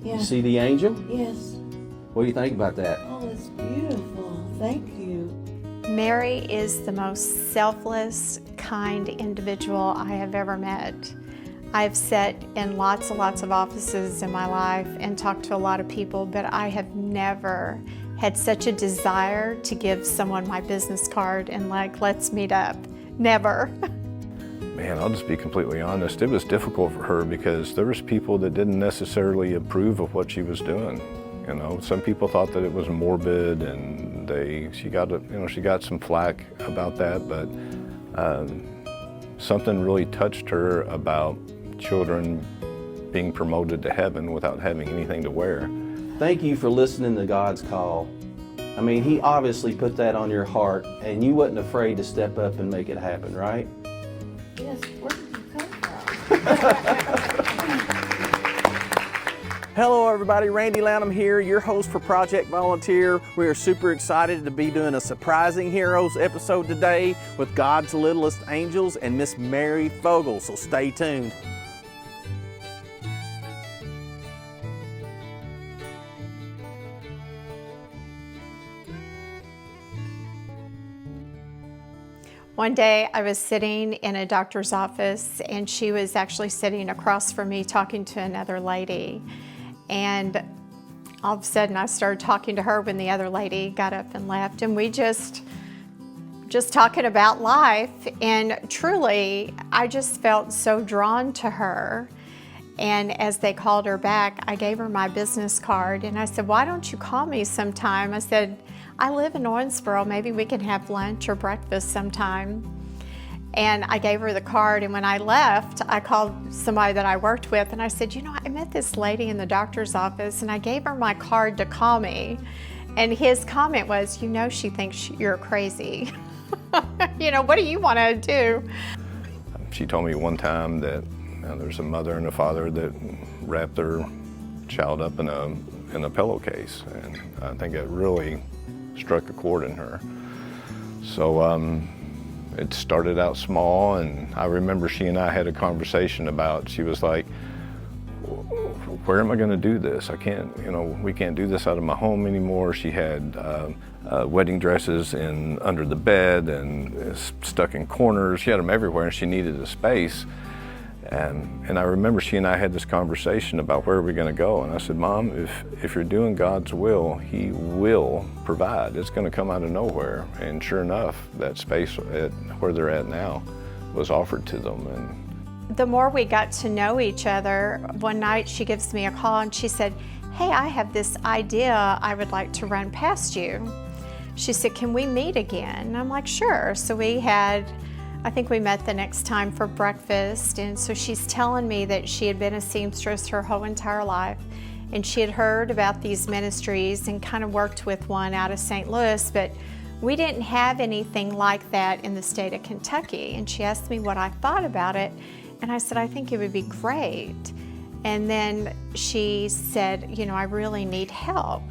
Yeah. You see the angel? Yes. What do you think about that? Oh, it's beautiful. Thank you. Mary is the most selfless, kind individual I have ever met. I've sat in lots of offices in my life and talked to a lot of people, but I have never had such a desire to give someone my business card and like, let's meet up. Never. Man, I'll just be completely honest. It was difficult for her because there was people that didn't necessarily approve of what she was doing. You know, some people thought that it was morbid, and she got some flack about that. But something really touched her about children being promoted to heaven without having anything to wear. Thank you for listening to God's call. I mean, He obviously put that on your heart, and you wasn't afraid to step up and make it happen, right? Yes, where did you come from? Hello everybody, Randy Lanham here, your host for Project Volunteer. We are super excited to be doing a Surprising Heroes episode today with God's Littlest Angels and Miss Mary Fogle, so stay tuned. One day I was sitting in a doctor's office and she was actually sitting across from me talking to another lady. And all of a sudden I started talking to her when the other lady got up and left, and we just talking about life. And truly, I just felt so drawn to her. And as they called her back, I gave her my business card and I said, why don't you call me sometime? I said, I live in Owensboro, maybe we can have lunch or breakfast sometime. And I gave her the card, and when I left, I called somebody that I worked with and I said, you know, I met this lady in the doctor's office and I gave her my card to call me. And his comment was, you know, she thinks you're crazy. You know, what do you want to do? She told me one time that there's a mother and a father that wrapped their child up in a pillowcase, and I think it really struck a chord in her. So it started out small, and I remember she and I had a conversation about, she was like, where am I going to do this? I can't, you know, we can't do this out of my home anymore. She had wedding dresses under the bed and stuck in corners. She had them everywhere, and she needed a space. And I remember she and I had this conversation about where are we going to go. And I said, Mom, if you're doing God's will, He will provide. It's going to come out of nowhere. And sure enough, that space where they're at now was offered to them. And the more we got to know each other, one night she gives me a call and she said, hey, I have this idea I would like to run past you. She said, can we meet again? And I'm like, sure. So I think we met the next time for breakfast, and so she's telling me that she had been a seamstress her whole entire life, and she had heard about these ministries and kind of worked with one out of St. Louis, but we didn't have anything like that in the state of Kentucky. And she asked me what I thought about it, and I said, I think it would be great. And then she said, you know, I really need help.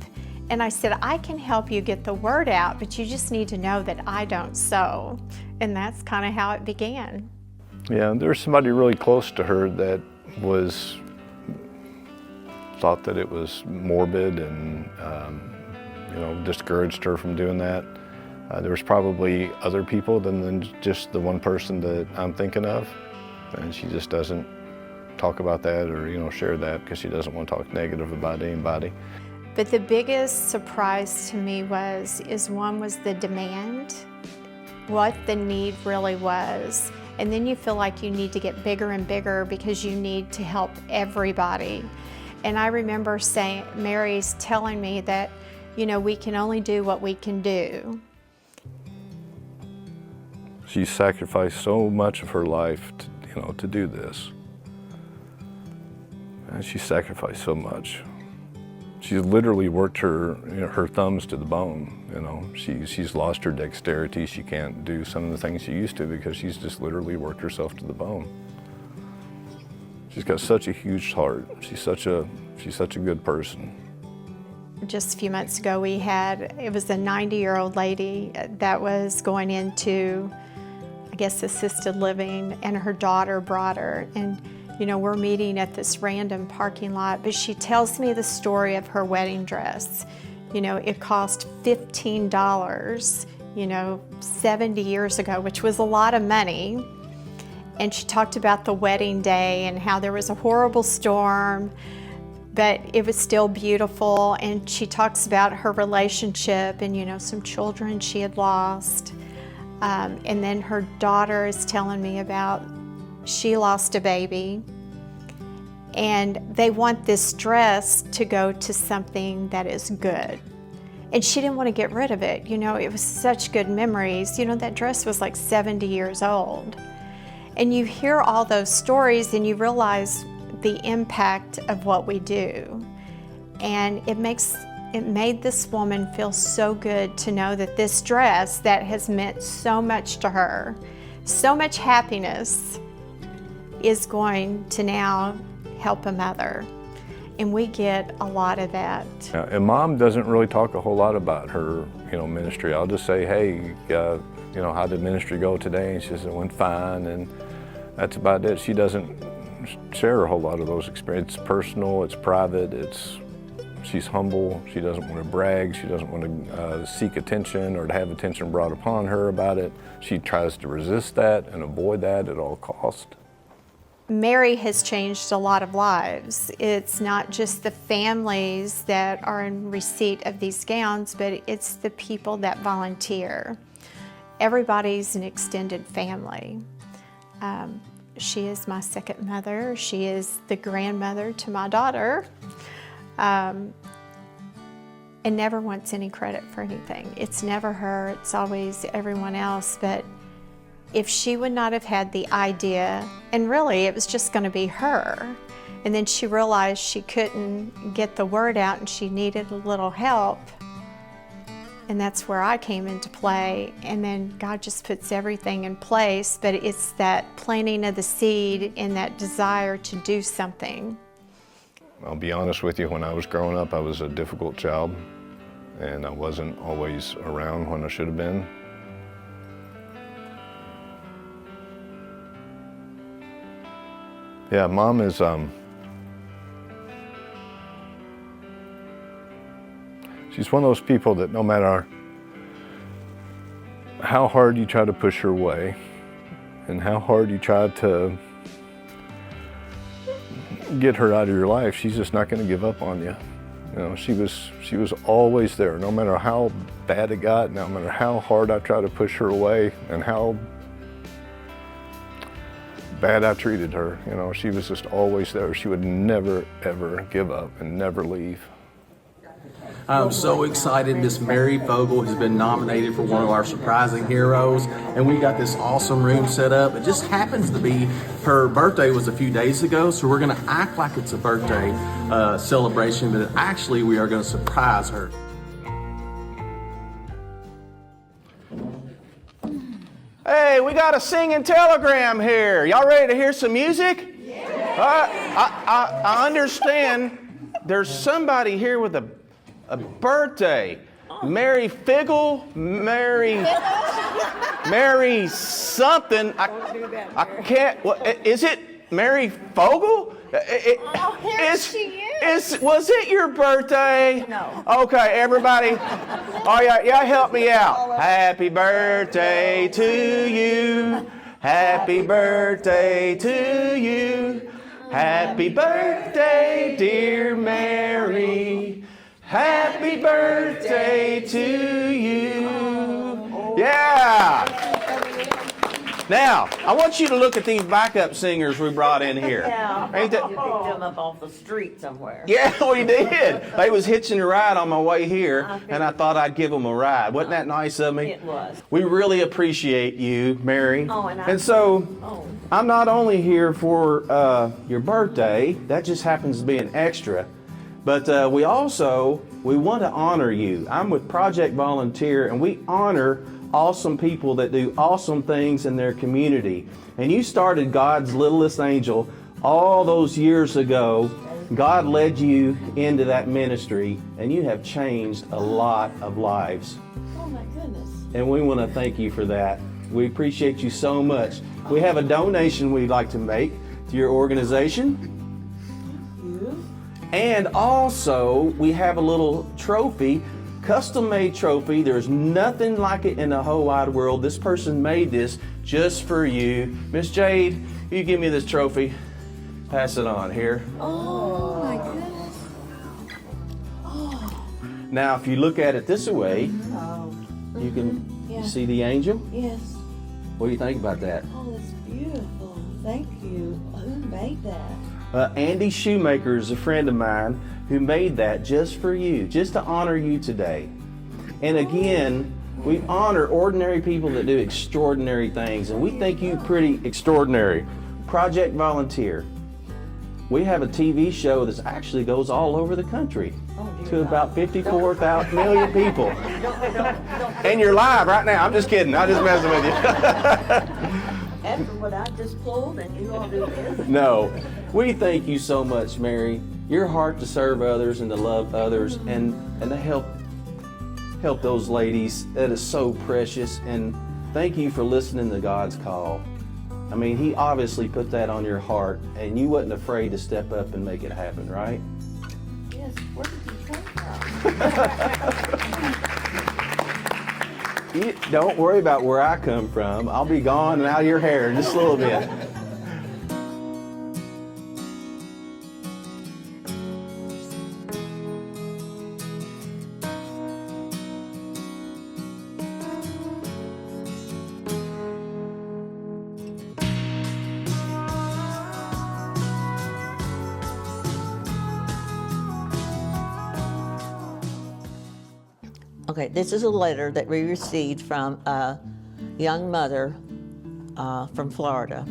And I said, I can help you get the word out, but you just need to know that I don't sew. And that's kind of how it began. yeah, there was somebody really close to her that thought that it was morbid and you know, discouraged her from doing that. There was probably other people than just the one person that I'm thinking of, and she just doesn't talk about that or, you know, share that because she doesn't want to talk negative about anybody. But the biggest surprise to me was the demand, what the need really was. And then you feel like you need to get bigger and bigger because you need to help everybody. And I remember Mary's telling me that, you know, we can only do what we can do. She sacrificed so much of her life to do this. And she sacrificed so much. She's literally worked her thumbs to the bone. You know, she's lost her dexterity. She can't do some of the things she used to because she's just literally worked herself to the bone. She's got such a huge heart. She's such a good person. Just a few months ago, it was a 90-year-old lady that was going into, I guess, assisted living, and her daughter brought her, and You know, we're meeting at this random parking lot, but she tells me the story of her wedding dress. You know, it cost $15, you know, 70 years ago, which was a lot of money. And she talked about the wedding day and how there was a horrible storm, but it was still beautiful. And she talks about her relationship and, you know, some children she had lost. And then her daughter is telling me about she lost a baby. And they want this dress to go to something that is good. And she didn't want to get rid of it. You know, it was such good memories. You know, that dress was like 70 years old. And you hear all those stories and you realize the impact of what we do. And it made this woman feel so good to know that this dress that has meant so much to her, so much happiness, is going to now help a mother. And we get a lot of that. Yeah, and Mom doesn't really talk a whole lot about her, you know, ministry. I'll just say, hey, you know, how did ministry go today? And she says it went fine, and that's about it. She doesn't share a whole lot of those experiences. It's personal, it's private, she's humble, she doesn't want to brag, she doesn't want to seek attention or to have attention brought upon her about it. She tries to resist that and avoid that at all costs. Mary has changed a lot of lives. It's not just the families that are in receipt of these gowns, but it's the people that volunteer. Everybody's an extended family. She is my second mother. She is the grandmother to my daughter, and never wants any credit for anything. It's never her, it's always everyone else. But if she would not have had the idea, and really it was just going to be her, and then she realized she couldn't get the word out and she needed a little help, and that's where I came into play. And then God just puts everything in place, but it's that planting of the seed and that desire to do something. I'll be honest with you, when I was growing up, I was a difficult child, and I wasn't always around when I should have been. Yeah, Mom is, she's one of those people that no matter how hard you try to push her away and how hard you try to get her out of your life, she's just not going to give up on you. You know, she was always there, no matter how bad it got, no matter how hard I tried to push her away and how bad I treated her. You know, she was just always there. She would never, ever give up and never leave. I'm so excited. Miss Mary Fogle has been nominated for one of our surprising heroes, and we got this awesome room set up. It just happens to be her birthday was a few days ago, so we're going to act like it's a birthday celebration, but actually we are going to surprise her. Hey, we got a singing telegram here. Y'all ready to hear some music? Yeah. I understand there's somebody here with a birthday. Mary Fogle, Mary something. I can't. What is it? Mary Fogle? Was it your birthday? No. Okay, everybody. Oh yeah, help me out. Happy birthday to you. Happy birthday to you. Happy birthday, dear Mary. Happy birthday to you. Yeah. Now, I want you to look at these backup singers we brought in here. Yeah, Ain't that? you picked them up off the street somewhere. Yeah, we did. They was hitching a ride on my way here, and I thought I'd give them a ride. Wasn't that nice of me? It was. We really appreciate you, Mary. Oh, and I'm not only here for your birthday. That just happens to be an extra. But we want to honor you. I'm with Project Volunteer, and we honor awesome people that do awesome things in their community. And you started God's Littlest Angel all those years ago. God led you into that ministry, and you have changed a lot of lives. Oh my goodness. And we want to thank you for that. We appreciate you so much. We have a donation we'd like to make to to your organization. You? And also, we have a little trophy, custom-made trophy. There's nothing like it in the whole wide world. This person made this just for you. Miss Jade, you give me this trophy. Pass it on here. Oh my goodness. Now, if you look at it this way, Oh, you can yeah. see the angel. Yes. What do you think about that? Oh, it's beautiful. Thank you. Who made that? Andy Shoemaker is a friend of mine who made that just for you, just to honor you today. And again, we honor ordinary people that do extraordinary things, and we think you pretty extraordinary. Project Volunteer. We have a TV show that actually goes all over the country to about 54 million people. And you're live right now. I'm just kidding. I'm just messing with you. After what I just pulled and you all do this? No. We thank you so much, Mary. Your heart to serve others and to love others and to help those ladies. That is so precious. And thank you for listening to God's call. I mean, He obviously put that on your heart, and you wasn't afraid to step up and make it happen, right? Yes. Where did you come from? Don't worry about where I come from. I'll be gone and out of your hair in just a little bit. Okay, this is a letter that we received from a young mother from Florida.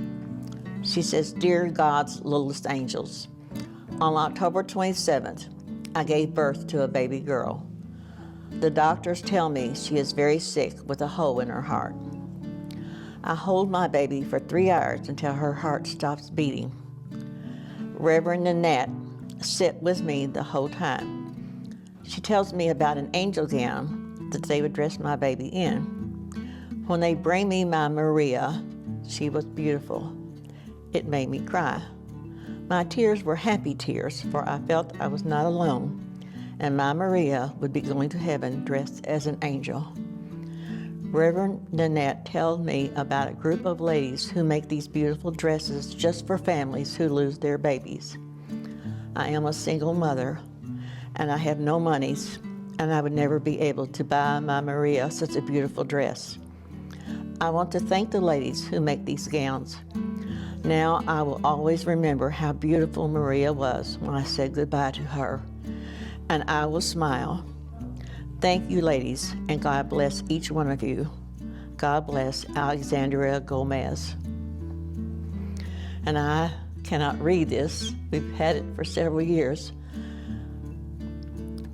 She says, "Dear God's littlest angels, on October 27th, I gave birth to a baby girl. The doctors tell me she is very sick with a hole in her heart. I hold my baby for 3 hours until her heart stops beating. Reverend Nanette sit with me the whole time. She tells me about an angel gown that they would dress my baby in. When they bring me my Maria, she was beautiful. It made me cry. My tears were happy tears, for I felt I was not alone, and my Maria would be going to heaven dressed as an angel. Reverend Nanette told me about a group of ladies who make these beautiful dresses just for families who lose their babies. I am a single mother, and I have no monies, and I would never be able to buy my Maria such a beautiful dress. I want to thank the ladies who make these gowns. Now I will always remember how beautiful Maria was when I said goodbye to her, and I will smile. Thank you, ladies, and God bless each one of you. God bless Alexandria Gomez." And I cannot read this. We've had it for several years,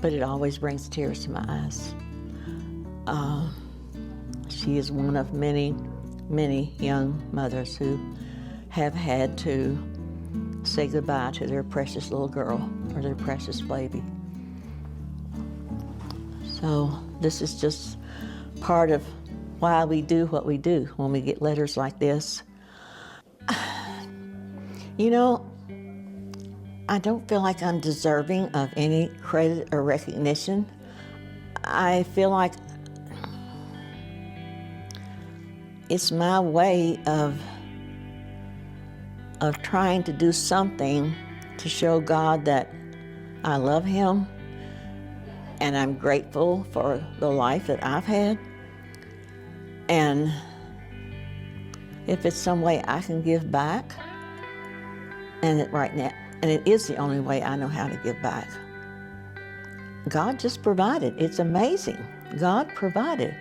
but it always brings tears to my eyes. She is one of many, many young mothers who have had to say goodbye to their precious little girl or their precious baby. So this is just part of why we do what we do when we get letters like this. You know, I don't feel like I'm deserving of any credit or recognition. I feel like it's my way of trying to do something to show God that I love Him and I'm grateful for the life that I've had. And if it's some way I can give back, and it is the only way I know how to give back. God just provided. It's amazing. God provided.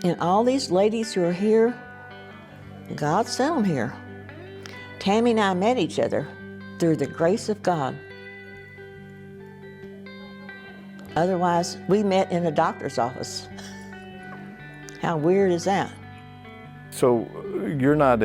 And all these ladies who are here, God sent them here. Tammy and I met each other through the grace of God. Otherwise, we met in a doctor's office. How weird is that? So you're not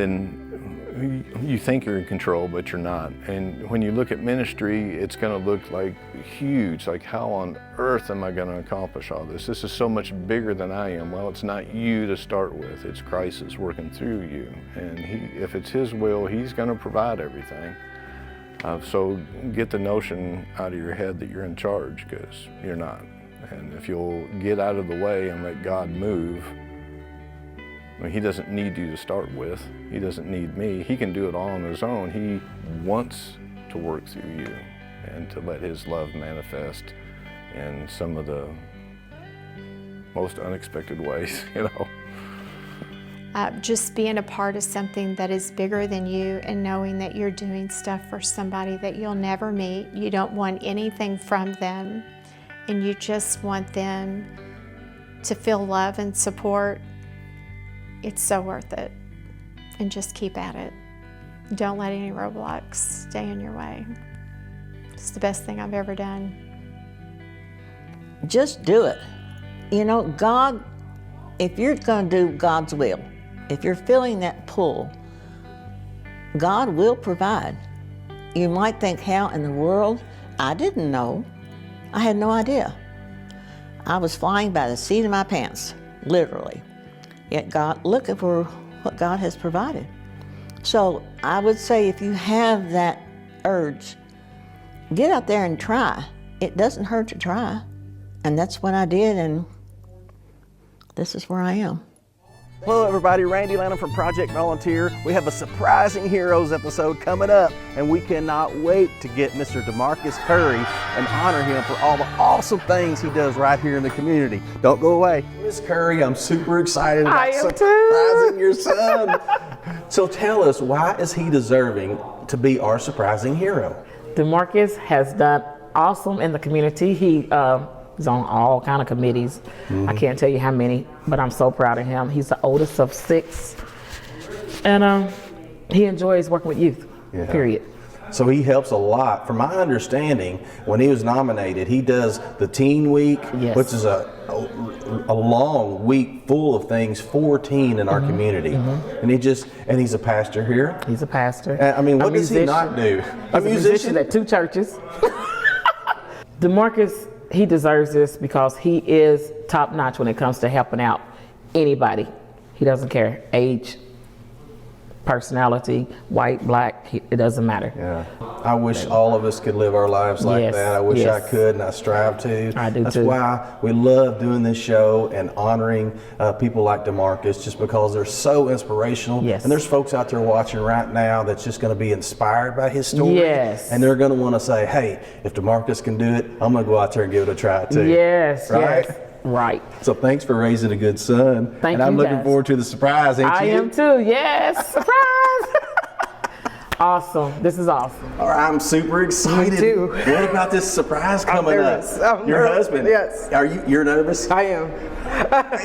you think you're in control, but you're not. And when you look at ministry, it's going to look like huge. Like, how on earth am I going to accomplish all this? This is so much bigger than I am. Well, it's not you to start with. It's Christ that's working through you. And if it's His will, He's going to provide everything. So get the notion out of your head that you're in charge, because you're not. And if you'll get out of the way and let God move, I mean, He doesn't need you to start with. He doesn't need me. He can do it all on His own. He wants to work through you and to let His love manifest in some of the most unexpected ways, you know. Just being a part of something that is bigger than you and knowing that you're doing stuff for somebody that you'll never meet. You don't want anything from them, and you just want them to feel love and support. It's so worth it. And just keep at it. Don't let any roadblocks stay in your way. It's the best thing I've ever done. Just do it. You know, God, if you're going to do God's will, if you're feeling that pull, God will provide. You might think, how in the world? I didn't know. I had no idea. I was flying by the seat of my pants, literally. Yet God, look for what God has provided. So I would say, if you have that urge, get out there and try. It doesn't hurt to try. And that's what I did, and this is where I am. Hello everybody, Randy Lanham from Project Volunteer. We have a Surprising Heroes episode coming up, and we cannot wait to get Mr. Demarcus Curry and honor him for all the awesome things he does right here in the community. Don't go away. Miss Curry, I'm super excited about surprising your son. So tell us, why is he deserving to be our surprising hero? Demarcus has done awesome in the community. He's on all kind of committees. I can't tell you how many, but I'm so proud of him. He's the oldest of 6, and he enjoys working with youth, period. So he helps a lot. From my understanding, when he was nominated, he does the Teen Week, which is a long week full of things for teen in our community. And he's a pastor here. He's a pastor. I mean, what does he not do? He's a musician at 2 churches. Demarcus, he deserves this because he is top notch when it comes to helping out anybody. He doesn't care age, personality, white, black, it doesn't matter. Yeah. I wish all of us could live our lives like that. I wish I could, and I strive to. I do too. That's why we love doing this show and honoring people like Demarcus, just because they're so inspirational. Yes. And there's folks out there watching right now that's just going to be inspired by his story. Yes. And they're going to want to say, hey, if Demarcus can do it, I'm going to go out there and give it a try too. Yes, right? yes. Right. So thanks for raising a good son. Thank and you, I'm looking guys. forward to the surprise, ain't I you? am too, yes, surprise. Awesome, this is awesome. All right, I'm super excited. Me too. What about this surprise coming nervous. up? I'm Your nervous. husband? Yes. You're nervous? I am.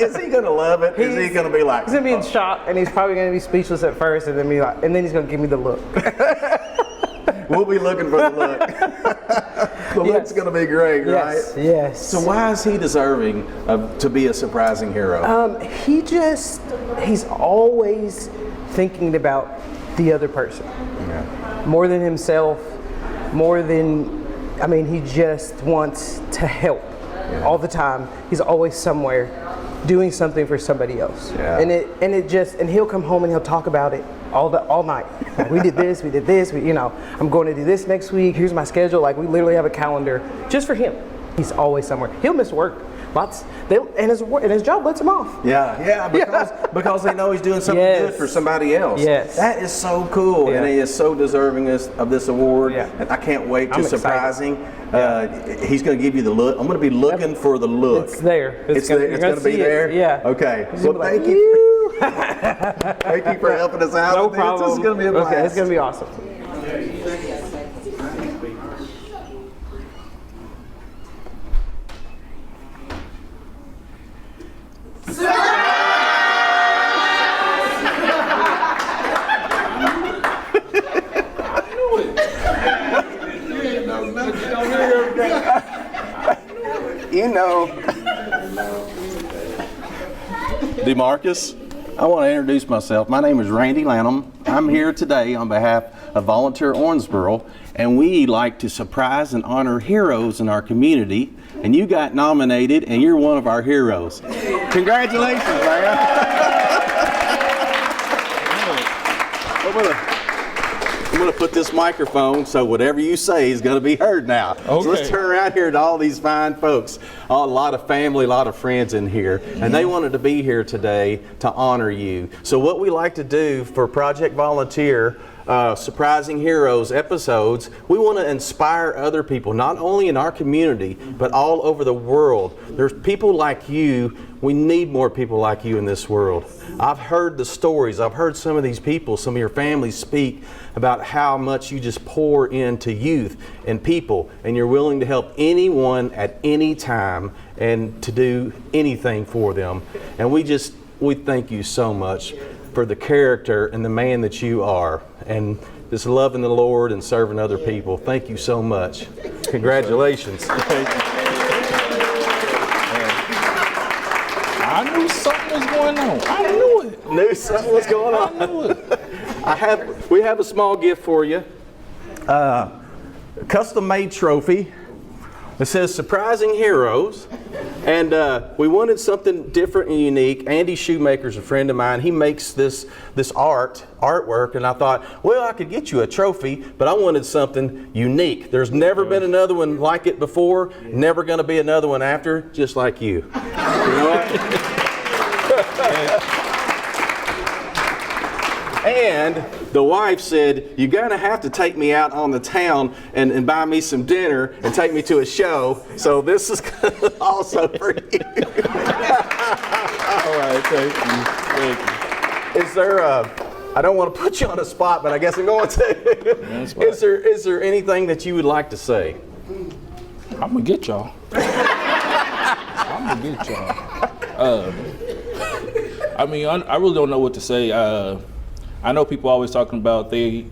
Is he gonna love it? Is he gonna be like? He's gonna be in shock, and he's probably gonna be speechless at first, and then be like, and then he's gonna give me the look. We'll be looking for the look. The look's gonna be great, right? Yes. So why is he deserving to be a surprising hero? He's always thinking about the other person. Yeah. More than himself, he just wants to help all the time. He's always somewhere doing something for somebody else. Yeah. And he'll come home and he'll talk about it all night. Like, we did this, I'm going to do this next week. Here's my schedule. Like, we literally have a calendar just for him. He's always somewhere. He'll miss work. And his job lets him off. Because they know he's doing something good for somebody else. Yes. That is so cool, and he is so deserving of this award. Yeah. And I can't wait to I'm surprise excited. him. He's going to give you the look. I'm going to be looking for the look. It's there. It's going to be there? Yeah. Okay. Well, thank you. Thank you for helping us out. No with problem. This is going to be a blast. Okay, it's going to be awesome. Demarcus, I want to introduce myself. My name is Randy Lanham. I'm here today on behalf of Volunteer Owensboro, and we like to surprise and honor heroes in our community. And you got nominated, and you're one of our heroes. Congratulations, man. I'm gonna put this microphone so whatever you say is gonna be heard now. Okay. So let's turn around here to all these fine folks. A lot of family, a lot of friends in here. And they wanted to be here today to honor you. So what we like to do for Project Volunteer, Surprising Heroes episodes, we want to inspire other people, not only in our community, but all over the world. There's people like you. We need more people like you in this world. I've heard the stories. I've heard some of these people, some of your families speak about how much you just pour into youth and people, and you're willing to help anyone at any time and to do anything for them. And we thank you so much for the character and the man that you are, and just loving the Lord and serving other people. Thank you so much. Congratulations. I knew something was going on. I knew it. Knew something was going on. I knew it. We have a small gift for you. A custom-made trophy. It says Surprising Heroes. And we wanted something different and unique. Andy Shoemaker's a friend of mine. He makes this artwork, and I thought, well, I could get you a trophy, but I wanted something unique. There's never been another one like it before, never going to be another one after, just like you. You know what? And the wife said, you're going to have to take me out on the town and buy me some dinner and take me to a show. So this is also for you. All right, thank you. Thank you. Is there I don't want to put you on the spot, but I guess I'm going to. Is there anything that you would like to say? I'm going to get y'all. I mean, I really don't know what to say. I know people always talking about they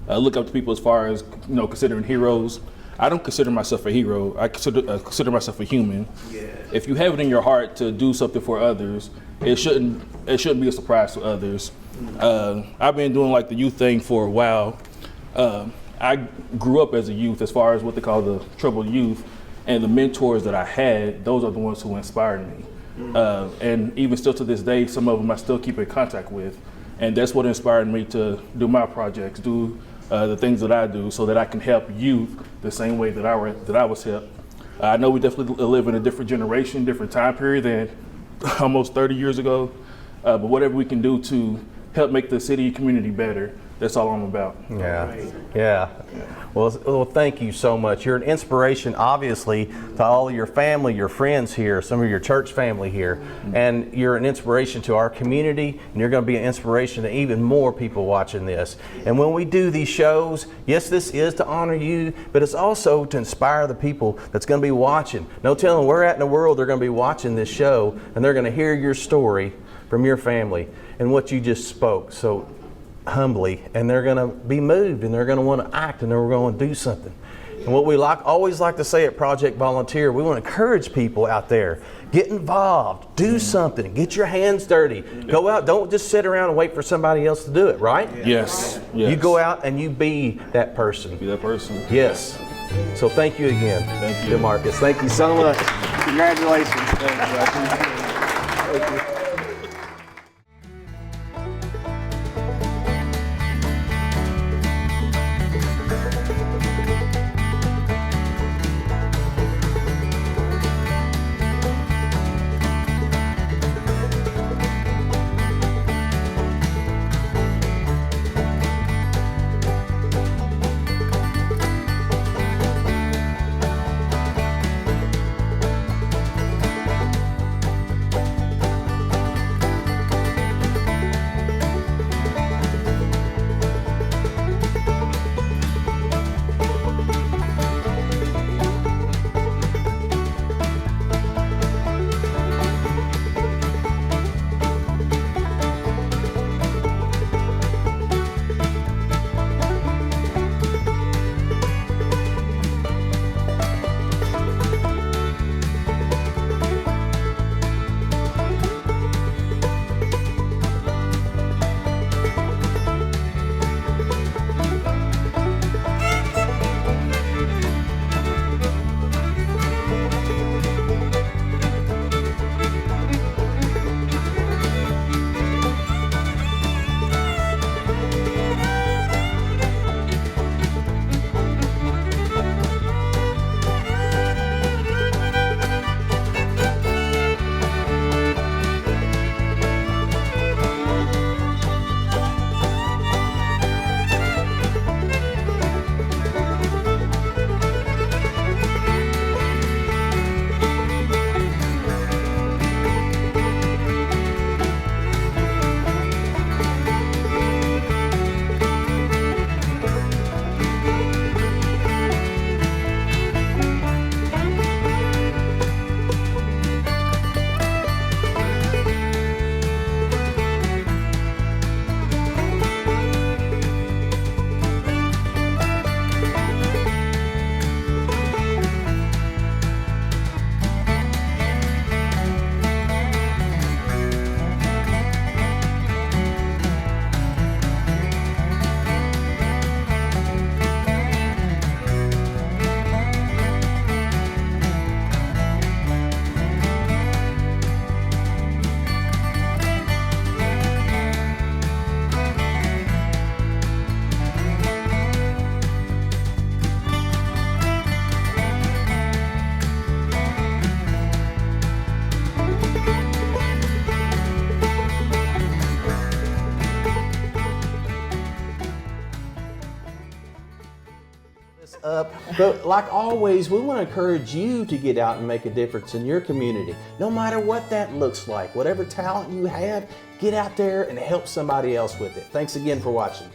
look up to people as far as, you know, considering heroes. I don't consider myself a hero. I consider myself a human. Yeah. If you have it in your heart to do something for others, it shouldn't be a surprise to others. I've been doing like the youth thing for a while. I grew up as a youth, as far as what they call the troubled youth, and the mentors that I had, those are the ones who inspired me. And even still to this day, some of them I still keep in contact with. And that's what inspired me to do my projects, do the things that I do, so that I can help youth the same way that I was helped. I know we definitely live in a different generation, different time period than almost 30 years ago, but whatever we can do to help make the city community better, that's all I'm about. Yeah. Well, thank you so much. You're an inspiration, obviously, to all of your family, your friends here, some of your church family here, and you're an inspiration to our community, and you're going to be an inspiration to even more people watching this. And when we do these shows, yes, this is to honor you, but it's also to inspire the people that's going to be watching. No telling where at in the world they're going to be watching this show, and they're going to hear your story from your family and what you just spoke so humbly, and they're going to be moved, and they're going to want to act, and they're going to do something. And what we always like to say at Project Volunteer, we want to encourage people out there, get involved, do something, get your hands dirty, go out, don't just sit around and wait for somebody else to do it, right? Yes. You go out and you be that person. Be that person. Yes. So thank you again. Thank you. Demarcus. Thank you so much. Congratulations. Thank you. I appreciate it. Thank you. up. But like always, we want to encourage you to get out and make a difference in your community. No matter what that looks like, whatever talent you have, get out there and help somebody else with it. Thanks again for watching.